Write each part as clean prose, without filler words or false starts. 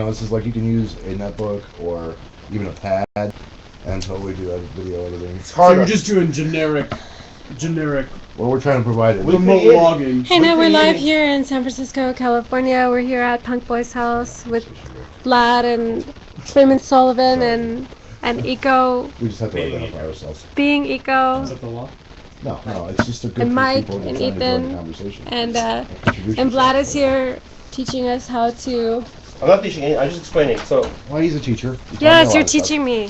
This is like you can use a netbook or even a pad and totally do video editing. It's So harder. you're just doing generic. Well, we're trying to provide it. Remote logging. Hey, now we're live here in San Francisco, California. We're here at Punk Boy's house with Vlad and Raymond Sullivan and Eco. We just have to identify ourselves. Being Eco. Is that the law? No, it's just a good And for Mike people and trying to join the Ethan conversation. And Vlad is here teaching us how to. I'm not teaching any, I'm just explaining. So, Well, he's a teacher. Yes, you're teaching me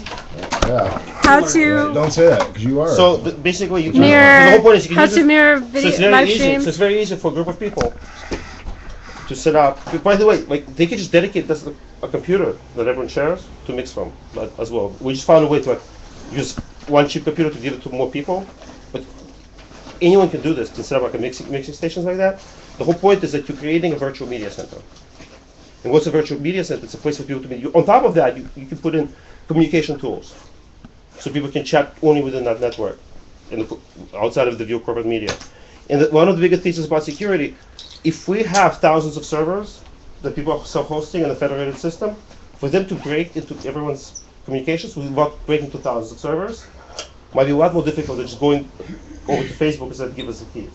Yeah. how Yeah, to don't say that, because you are. so basically, you can. mirror. The whole point is you can How use to it. mirror So video it's very live easy. streams. So it's very easy for a group of people to set up. By the way, like they could just dedicate this a computer that everyone shares to mix from as well. We just found a way to use one cheap computer to give it to more people, but anyone can do this. Can set up like a mixing stations like that. The whole point is that you're creating a virtual media center. And what's a virtual media center? It's a place for people to meet. On top of that, you can put in communication tools, so people can chat only within that network, outside of the view of corporate media. And one of the biggest theses about security, if we have thousands of servers that people are self-hosting in a federated system, for them to break into everyone's communications without breaking into thousands of servers, might be a lot more difficult than just going over to Facebook and saying, give us the keys.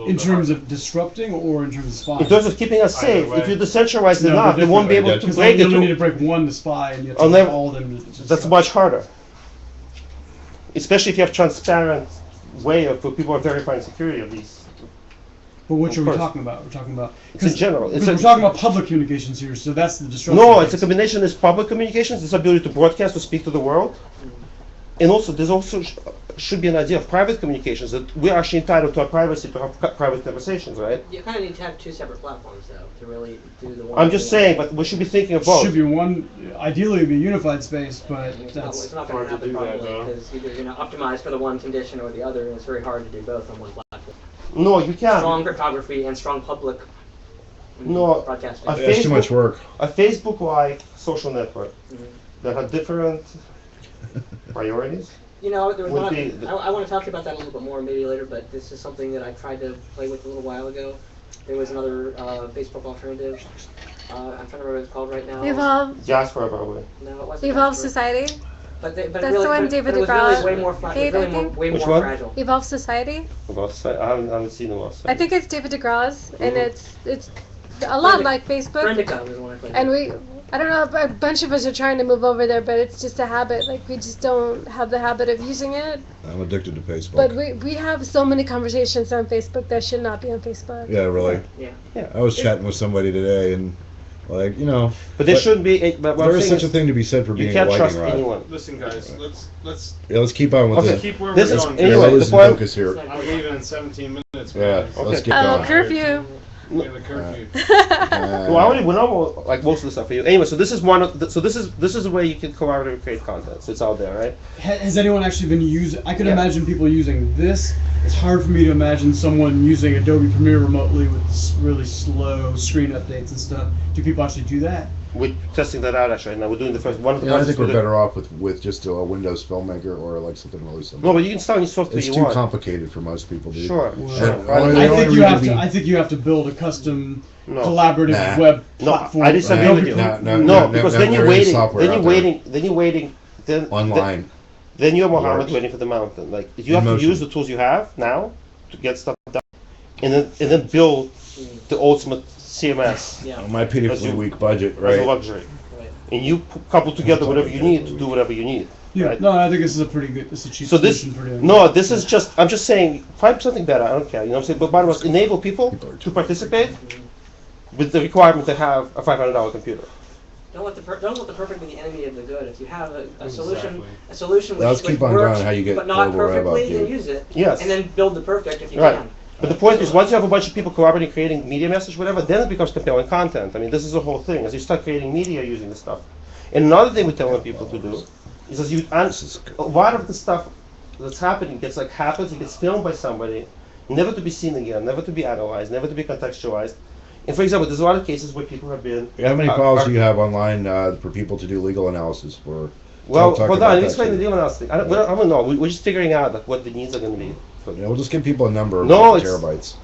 In terms of disrupting or in terms of spying? In terms of keeping us Either safe, way. if you decentralize No, enough, they're they won't be different. able to Because break you it. only need to break one to spy, and you have to I'll break never- all of them. That's much harder. Especially if you have transparent way of for people are verifying security of these. But which Of are we course. talking about? We're talking about. It's in general. Because It's we're talking about public communications here, so that's the disruption. No, it's a phase. combination. It's public communications, it's ability to broadcast, to speak to the world. And also, there's also should be an idea of private communications, that we're actually entitled to our privacy to have private conversations, right? You kind of need to have two separate platforms, though, to really do the one. I'm just saying, but we should be thinking of both. Should be one, ideally it'd be a unified space, but It's that's. not going to hard to happen do that, probably though. because either you're not optimized for the one condition or the other, and it's very hard to do both on one platform. No, you can't. Strong cryptography and strong public No, broadcasting. I- That's too much work. A Facebook-like social network Mhm. that had different priorities. You know, there was would one. be I want to talk to you about that a little bit more maybe later, but this is something that I tried to play with a little while ago. There was another Facebook alternative. I'm trying to remember what it's called right now. Evolve. Diaspora, probably. No, it wasn't. Evolve Jasper. Society. But That's it really, the one but David it was DeGraw really way more, made, I really more, think. way Which more one? fragile. Evolve Society. I haven't seen the website. I think it's David DeGraw's, and Mhm. it's a lot Friendica. like Facebook. Friendica was the one I played. And I don't know, a bunch of us are trying to move over there, but it's just a habit. Like, we just don't have the habit of using it. I'm addicted to Facebook. But we have so many conversations on Facebook that should not be on Facebook. Yeah, really. Yeah. I was chatting with somebody today, and like, But there shouldn't be. But what I'm there is saying such a thing to be said for you being a can't lightning trust rod. anyone. Listen, guys, let's Yeah, let's keep on with Okay. it. keep where This we're is- going. anyway, Yeah, the lose point- focus here. We're leaving in 17 minutes. Yeah, guys. let's get Oh, going. curfew. We have a curfew. Well, I already went over like most of the stuff for you. Anyway, so this is one. This is the way you can collaborate and create content. So it's out there, right? Has anyone actually been using? I could Yeah. imagine people using this. It's hard for me to imagine someone using Adobe Premiere remotely with really slow screen updates and stuff. Do people actually do that? We're testing that out actually right now. We're doing the first one of the Yeah, I processes think we're we're better off with just a Windows Filmmaker or like something really simple. No, but you can install any software It's you too want. complicated for most people, dude. Sure, Well, sure. only- Right. the I only think you reason have we- to. I think you have to build a custom No. collaborative Nah. web No, platform. I disagree Adobe with you. Premiere- No, because no, then you're there is waiting. software Then out you're there. waiting. Then you're waiting. Then Online. Then you're Mohammed Works. waiting for the mountain. Like you have Emotion. to use the tools you have now to get stuff done, and then build the ultimate CMS Yeah. My pitifully weak budget, as a right? luxury. Right. And you couple together whatever you need to do whatever you need. Yeah, Right. no, I think this is a pretty good. This is a cheap So this, solution for doing. no, that. this is just. I'm just saying, find something better. I don't care. You know what I'm saying? But bottom line, enable people to participate with the requirement to have a $500 computer. Don't let the perfect be the enemy of the good. If you have a solution, Exactly. a solution Let's which keep on works, going how you get but not global web perfectly, up, then dude. use it. Yes. And then build the perfect if you Right. can. But the point is, once you have a bunch of people collaborating, creating media message, whatever, then it becomes compelling content. I mean, this is the whole thing. As you start creating media using this stuff, and another thing we're telling people to do is, as you a lot of the stuff that's happening happens, it gets filmed by somebody, never to be seen again, never to be analyzed, never to be contextualized. And for example, there's a lot of cases where people have been. How many calls do you have online for people to do legal analysis for? Well, talk hold about on. Let me that explain the too. deal analysis. I don't know. We're just figuring out what the needs are going to be. Yeah, we'll just give people a number of No, like, it's- terabytes.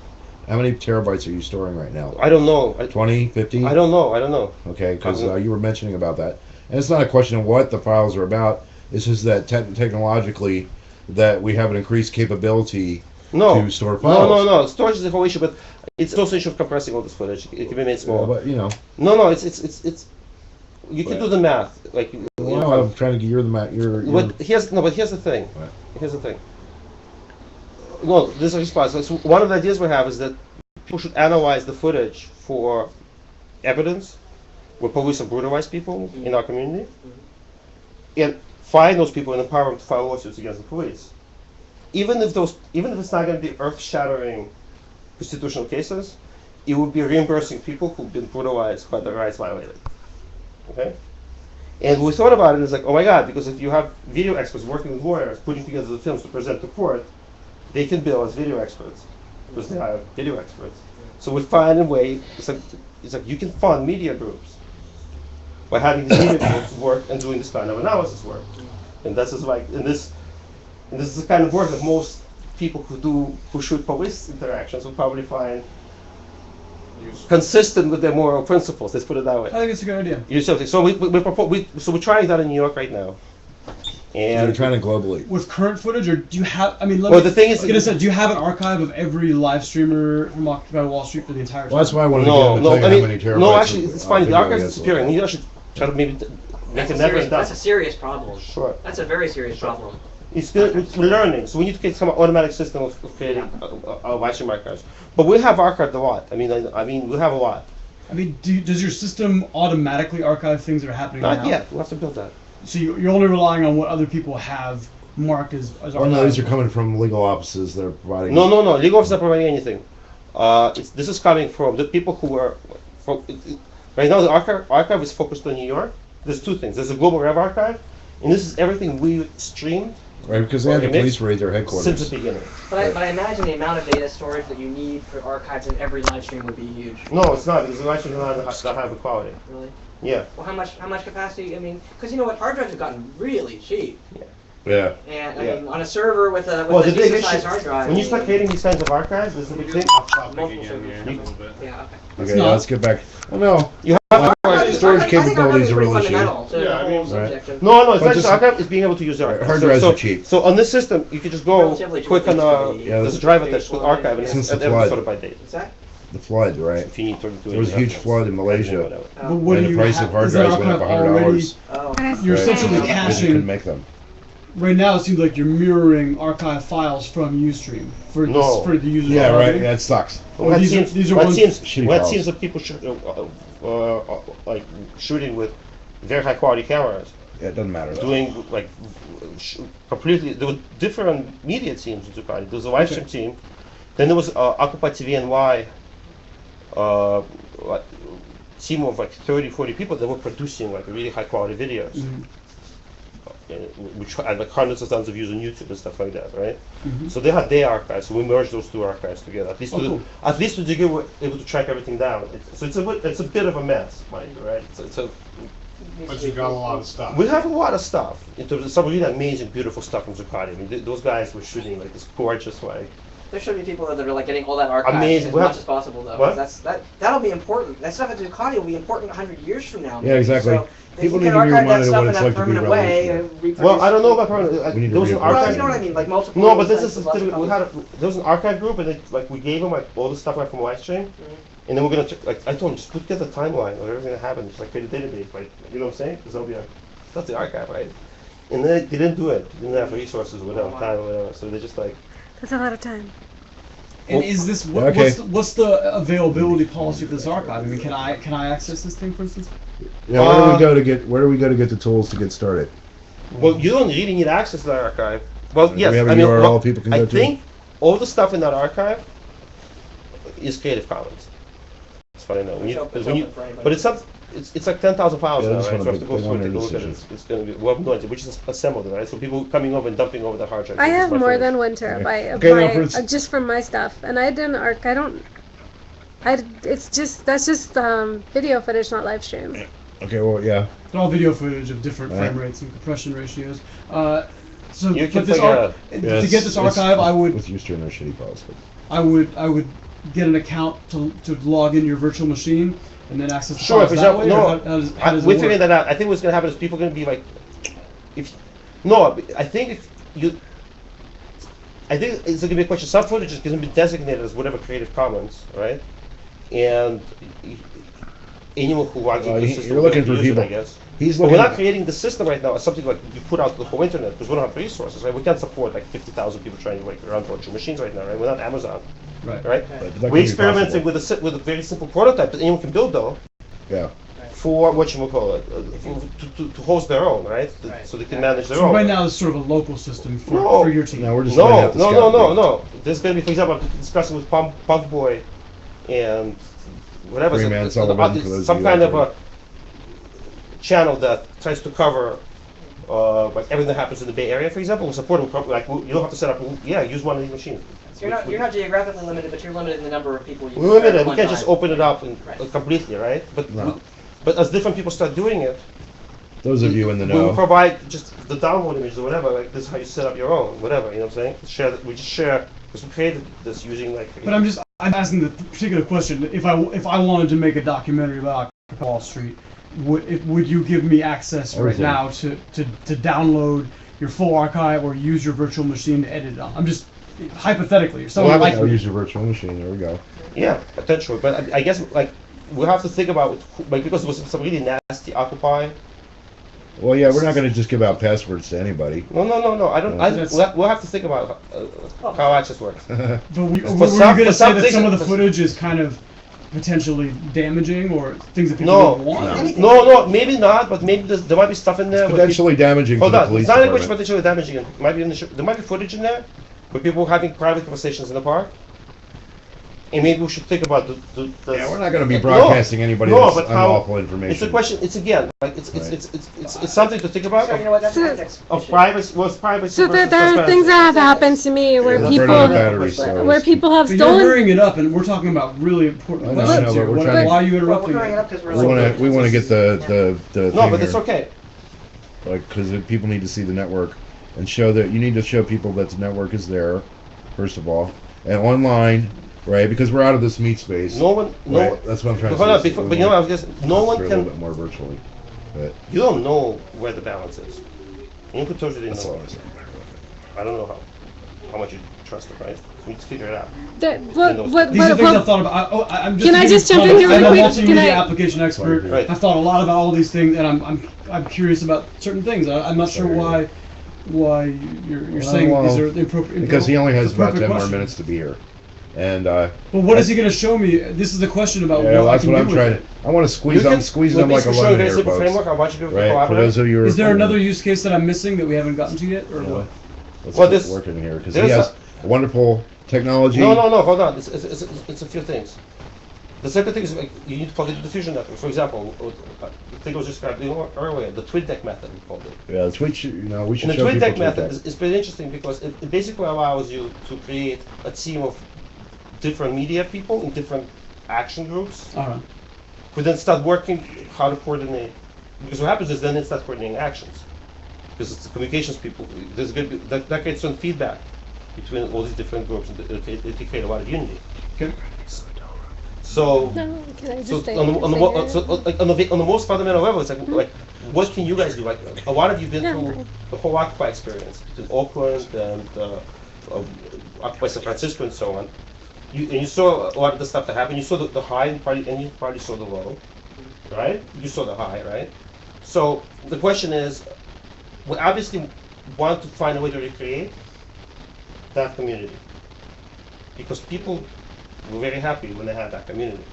How many terabytes are you storing right now? I don't know. 20, 50? I don't know. I don't know. Okay, because you were mentioning about that. And it's not a question of what the files are about. It's just that technologically that we have an increased capability No. to store files. No. Storage is the whole issue, but it's also an issue of compressing all this footage. It can be made Yeah, small. but, you know, No. It's. You can do the math. Like. well, I'm trying to get your. But here's the thing. Right. Here's the thing. No, this is a response. So one of the ideas we have is that people should analyze the footage for evidence where police have brutalized people in our community, and find those people and empower them to file lawsuits against the police. Even if it's not going to be earth-shattering constitutional cases, it would be reimbursing people who've been brutalized, who had their rights violated. Okay. And we thought about it as like, oh my God, because if you have video experts working with lawyers, putting together the films to present to court, they can bill as video experts because they are video experts. So we find a way. It's like you can fund media groups by having these media groups work and doing this kind of analysis work. And this is the kind of work that most people who shoot police interactions will probably find consistent with their moral principles. Let's put it that way. I think it's a good idea. So we're trying that in New York right now. You're And trying to globally. With current footage, or do you have? I mean, Well, the thing is- do you have an archive of every live streamer from Occupy Wall Street for the entire? Well, that's why I wanted no, to no, tell I you mean, how many terabytes. no, actually, it's funny. The video archive is is. disappearing. You should try to maybe make a never That's a done. serious problem. Sure. That's a very serious problem. It's good. We're learning, so we need to get some automatic system of creating live stream archives. But we have archived a lot. I mean, we have a lot. I mean, does your system automatically archive things that are happening Not now? yet. We'll have to build that. So you're only relying on what other people have marked as Oh no, these are archived. coming from legal offices. They're providing. No. Legal office is not providing anything. This is coming from the people who are. Right now, the archive is focused on New York. There's two things. There's a global Rev archive, and this is everything we streamed Right, because they had the Okay, police raid their headquarters. since the beginning. But I imagine the amount of data storage that you need for archives in every live stream would be huge. No, it's not because the live stream doesn't have the quality. Really? Yeah. Well, how much capacity? I mean, because you know what, hard drives have gotten really cheap, Yeah. and I Yeah. mean, on a server with a Well, the big decent sized issue hard drive. when you start creating these kinds of archives, there's a big thing. Off topic Multiple again here a servers. little bit. Yeah. Okay. Okay, not- let's get back. Oh no. You have storage I think capabilities archiving are is really pretty cheap. fundamental to Yeah, the I whole mean- subject of- No, it's But not just- just archive. It's being able to use the archive. Hard So- drives so, are cheap. So on this system, you can just go Relatively click on cheap. Yeah, there's a drive attached to archive and Since it's the every flood. sort of by date. What's that? The flood, right? If you need 32. There was a huge flood in Malaysia. Whatever. But what And do the you price have? of hard is that drives went up archive $100. already? Oh. You're Right. essentially Because you couldn't caching. make them. Right now, it seems like you're mirroring archive files from UStream for No. for the user. Yeah, right. already. That sucks. Oh, What these are- seems, these are what ones- seems, Shitty what files. seems that people like shooting with very high quality cameras, Yeah, it doesn't matter. Though. doing like completely. There were different media teams in Ducati. There was a live stream team, then there was Occupy TV NY like, team of like 30, 40 people that were producing like really high quality videos. Mhm. Which had like hundreds of thousands of views on YouTube and stuff like that, right? Mhm. So they had their archives, so we merged those two archives together. At least, Oh, cool. at least to the degree we're able to track everything down. So it's a bit of a mess, mind you, right? But you got a lot of stuff. We have a lot of stuff. In terms of some really amazing, beautiful stuff from Zuccotti. I mean, those guys were shooting like this gorgeous way. There should be people that are like getting all that archived Amazing. as We much have- as possible, though. What? 'Cause that'll be important. That stuff at Ducati will be important 100 years from now. Yeah, exactly. So if People you need can to be archive that reminded of stuff what in it's that like to be permanent way, revolutionary. Well, I don't know about permanent. We need to There was an read about Well, archive. you know what I mean, like multiple. No, but this is types of we had there was an archive group, and like we gave them like all the stuff like from Livestream, and then we're gonna check, like I told them just put together a timeline of everything that happened, just like create a database, like you know what I'm saying? Because that'll be that's the archive, right? And then they didn't do it. They didn't have resources or whatever, time or whatever. So they just like That's a lot of time. And is this Okay. what's the availability policy of this archive? I mean, can I access this thing, for instance? Yeah, where do we go to get the tools to get started? well, you don't really need access to that archive. Well, Do we yes, have a I mean, URL well, people can I go to? think all the stuff in that archive is Creative Commons. That's what I know. It's open for anybody. But it's like 10,000 files Yeah, now, this right? one So I have to go they through want it, take a their look at it. decisions. It's going to be well noisy, which is assembled, right? So people coming over and dumping over the hard drive. I This is have my more footage. than 1 terabyte of Okay, now my, for instance- just from my stuff, and I didn't arc. I don't. It's just that's just video footage, not live stream. Okay, well, yeah. It's all video footage of different Right. frame rates and compression ratios. So You can but this figure it out. to get this archive, I would With Ustream, they're shitty files. I would get an account to log in your virtual machine and then access the Sure, files for that example, way? Or no, how does we're it figuring work? that out. I think what's gonna happen is people are gonna be like, no, I think if you, I think it's gonna be a question. Some footage is gonna be designated as whatever Creative Commons, right? And anyone who wants Well, the you're system will looking use for it, people. I guess. He's But looking. we're not creating the system right now as something like you put out to the whole internet because we don't have resources, right? We can't support like 50,000 people trying to like run virtual machines right now, right? We're not Amazon, Right. right? But that could We're be experimenting possible. with a very simple prototype that anyone can build though Yeah. for whatchamacallit, to host their own, right? Right. So they can manage their So own. right now it's sort of a local system for, No. for your team. Now we're just laying No, out the no, no, scout no, route. no. There's going to be, for example, I'm discussing with Punk Boy and whatever. Freeman Sullivan, for those some of you kind out of a channel that tries to cover like everything that happens in the Bay Area, for example. We'll support them. Like you don't have to set up. Yeah, use one of these machines. So you're not geographically limited, but you're limited in the number of people you We're can serve limited. at We one can't just time. open it up and Right. completely, right? But No. but as different people start doing it, Those of you in the we will know. provide just the download images or whatever. Like this is how you set up your own, whatever. You know what I'm saying? We just share because we created this using like. But I'm asking the particular question. If I wanted to make a documentary about Wall Street, would you give me access right Everything. now to download your full archive or use your virtual machine to edit it on? I'm just hypothetically, if someone like I'll me. use your virtual machine. There we go. Yeah, potentially, but I guess like we'll have to think about like because it was some really nasty Occupy. Well, yeah, we're not going to just give out passwords to anybody. No. I don't. That's- We'll have to think about how access works. But were you some- going to for say some that things- some of the footage is kind of potentially damaging or things that people No, don't want? no, maybe not, but maybe there might be stuff in there. where Potentially damaging people, to hold the on, police it's not a question department. potentially damaging. It might be there might be footage in there where people are having private conversations in the park. And maybe we should think about the Yeah, we're not going to be No, broadcasting anybody no, that's but how- unlawful information. It's a question. It's again, like it's something to think about. So you know what? That's So- a context Of issue. privacy, well, it's privacy So versus there are things that have happened to me where Yeah, people burn out batteries, so where people have But you're stolen. hurrying it up, and we're talking about really important I know, questions but here. we're Why trying to- why are you Well, we're interrupting hurrying me? up because we're. We want to get the No, thing but it's here. okay. Like, because people need to see the network and show that you need to show people that the network is there, first of all, and online, right? Because we're out of this meat space. No one, Right, that's what I'm trying to Hold say. on, So before, we but you know, want I was just no to one do it a little can. bit more virtually. But You don't know where the balance is. You could totally that's know. all I'm saying. I don't know how much you trust it, right? We need to figure it out. These are things I've thought about. I'm just. Can I just jump in here I'm real a quick? multimedia Can I- application expert. Right. I've thought a lot about all these things, and I'm curious about certain things. I'm not sure Sorry. why you're saying well, these are the appropriate. Because he only has about appropriate 10 more questions. minutes to be here. And, But what is he going to show me? This is a question about yeah, what I that's can what do I'm with trying it. to, I want to squeeze them like a basically showing lemon a very here, simple folks. framework. I want you to be able to Right, for collaborate. those of you who are Is there following, another use case that I'm missing that we haven't gotten to yet, or yeah, what? let's Well, get this- working here, because he there's has wonderful technology. No, hold on. It's a few things. The second thing is like, you need to plug into the diffusion network. For example, I think it was described earlier, the TwinDeck method we called it. Yeah, Twitch, we should And the show people TwinDeck method TwinDeck. is pretty interesting because it basically allows you to create a team of different media people in different action groups All right. who then start working how to coordinate. Because what happens is then it starts coordinating actions. Because it's the communications people. There's going to be, that creates some feedback between all these different groups, and it create a lot of unity. Okay. So, No, can I just so stay on the, here? on the, Stay mo- here? so like on the most fundamental level, it's like what can you guys do? Like a lot of you been Yeah, through fine. the whole Occupy experience between Oakland and Occupy San Francisco and so on. You saw a lot of the stuff that happened. You saw the high and you probably saw the low, right? You saw the high, right? So the question is, we obviously want to find a way to recreate that community because people were very happy when they had that community.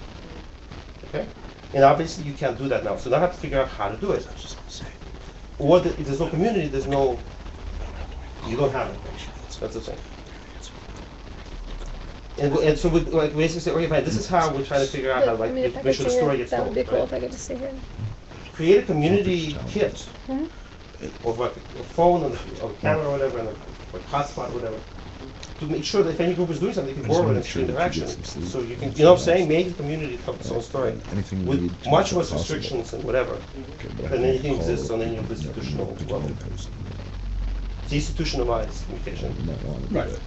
Okay, and obviously you can't do that now. So now I have to figure out how to do it. Or if there's no community, you don't have it. That's the thing. And so we like basically say, okay, fine, this is how we're trying to figure out how to I like mean, if I make could sure the stay story here, gets that told. would be cool right? if I could just stay here. Create a community kit Hmm? of like a phone or a camera or whatever, and a hotspot or whatever, to make sure that if any group is doing something, they can I just borrow it wanna and make see sure that you interaction. get some sleep. So you can, you know what I'm saying, make the community tell its own story Anything you with need to much make less it possible. restrictions and whatever Okay, but I than can anything call exists it on any up. institutional Never level. post it. Deinstitutionalized communication. You might wanna do Right. that.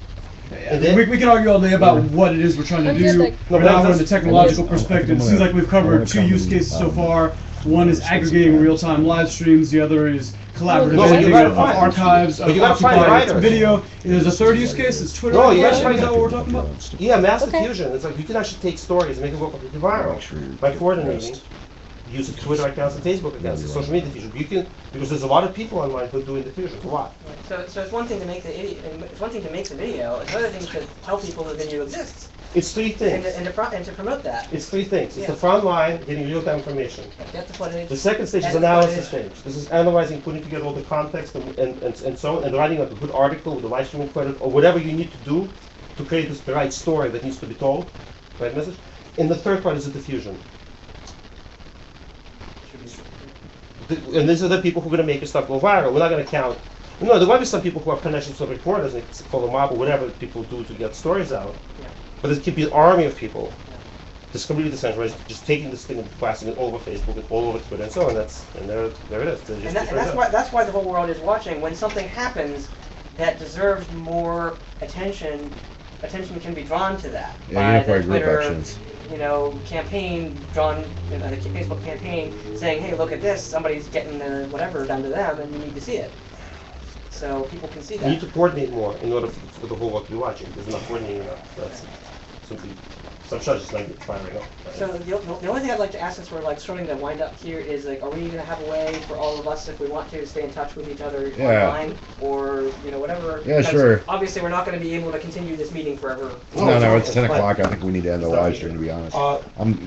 And then- We can argue all day about what it is we're trying to I'm good, do. like- No, But but now we're in that's- the technological I perspective. It wanna- seems like we've I wanna covered two come use and, cases so far. One is aggregating real-time live streams. The other is collaborative No, but you editing gotta of find- archives but of you gotta find occupied writers. video. There's a third use case. It's Twitter. No, you gotta Is find that what we're talking about? Yeah, mass Okay. diffusion. It's like you can actually take stories and make it go completely viral Make sure you're by getting coordinating. rest. Use Twitter accounts and Facebook accounts, social media diffusion. You can because there's a lot of people online who are doing diffusion. A lot. So it's one thing to make it's one thing to make the video. It's another thing to tell people the video exists It's three things. and to promote that. It's three things. It's Yeah. the front line, getting real-time information. Get the footage. The second stage is edit the analysis footage. stage. This is analyzing, putting together all the context and so on, and writing like a good article with a live streaming credit or whatever you need to do to create the right story that needs to be told, right message. And the third part is the diffusion. And these are the people who are going to make your stuff go viral. We're not going to count. No, there might be some people who have connections to reporters and call them up or whatever people do to get stories out. Yeah. But there could be an army of people. Just completely decentralized, just taking this thing and blasting it all over Facebook and all over Twitter and so on. And there it is. They're just different That's why the whole world is watching. When something happens that deserves more attention, attention can be drawn to that Yeah, by unified the group Twitter, actions. campaign drawn, the Facebook campaign saying, hey, look at this, somebody's getting whatever done to them, and you need to see it. So people can see You need that. to coordinate more in order for the whole world to be watching. There's not coordinating enough. That's simply. So I'm sure it's just not firing up. So the only thing I'd like to ask, since we're like starting to wind up here, is like, are we gonna have a way for all of us, if we want to, stay in touch with each other Yeah. online, or whatever? Yeah, Because sure. Obviously, we're not gonna be able to continue this meeting forever. No, it's 10 fine. o'clock. I think we need to end the It's not live easy. stream, to be honest.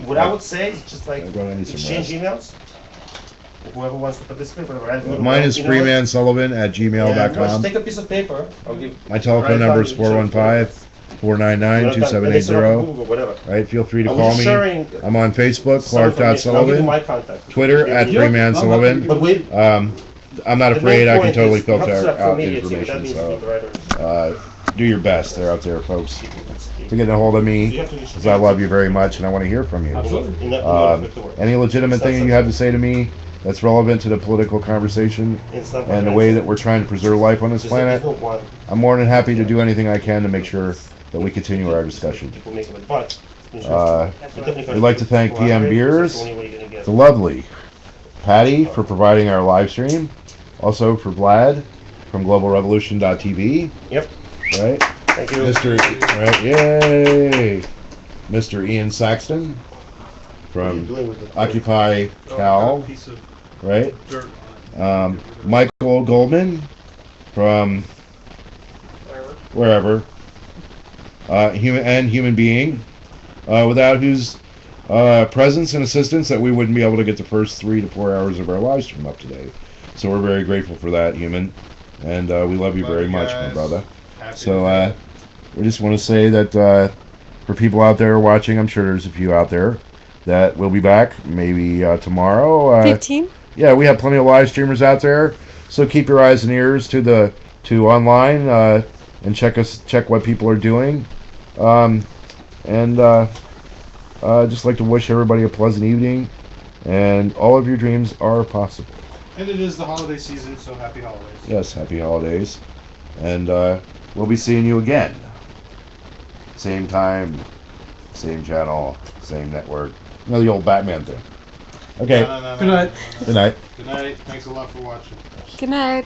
What I would say is just like I'm gonna need some exchange emails. Whoever wants to participate, whatever. I don't Mine know, is you know what? freemansullivan at Yeah, no, just gmail.com. take a piece of paper. I'll give. My telephone number is 415-499-2780. Whatever. Right, feel free to I was call just me. sharing I'm on Facebook, some information. I'll give you Clark.Sullivan. my contact. Twitter at Yeah. freemansullivan. But wait. I'm not the afraid. main I can point totally is you have to filter set out the media team. That information. means So you the writers. do your best. They're out there, folks. People- To get a hold of You me, have to because I love you very much and I want to hear from you. Absolutely. In order for it to work. Any legitimate thing that you have to say to me that's relevant to the political conversation It's not and the way that we're trying to preserve life on this Just that planet, people want- I'm more than happy to do anything I can to make sure that we continue our discussion. People make it, but Uh, We'd like to thank PM PM Beers, the lovely Patty for providing our live stream, also for Vlad from globalrevolution.tv, Yep. right? Thank you. Right, yay! Mr. Ian Saxton What are you from doing with the- Occupy Cal, Piece of right? dirt. Michael Goldman from wherever, human being, without whose presence and assistance that we wouldn't be able to get the first 3 to 4 hours of our live stream up today. So we're very grateful for that, human, and we love you Love very you much, my guys. brother. Happy So to- we just want to say that for people out there watching, I'm sure there's a few out there that will be back maybe tomorrow. 15? Yeah, we have plenty of live streamers out there, so keep your eyes and ears to online and check what people are doing, just like to wish everybody a pleasant evening, and all of your dreams are possible. And it is the holiday season, so happy holidays. Yes, happy holidays, and we'll be seeing you again. Same time, same channel, same network. You know the old Batman thing. Okay, No. Good night. good night. Good night. Thanks a lot for watching. Good night.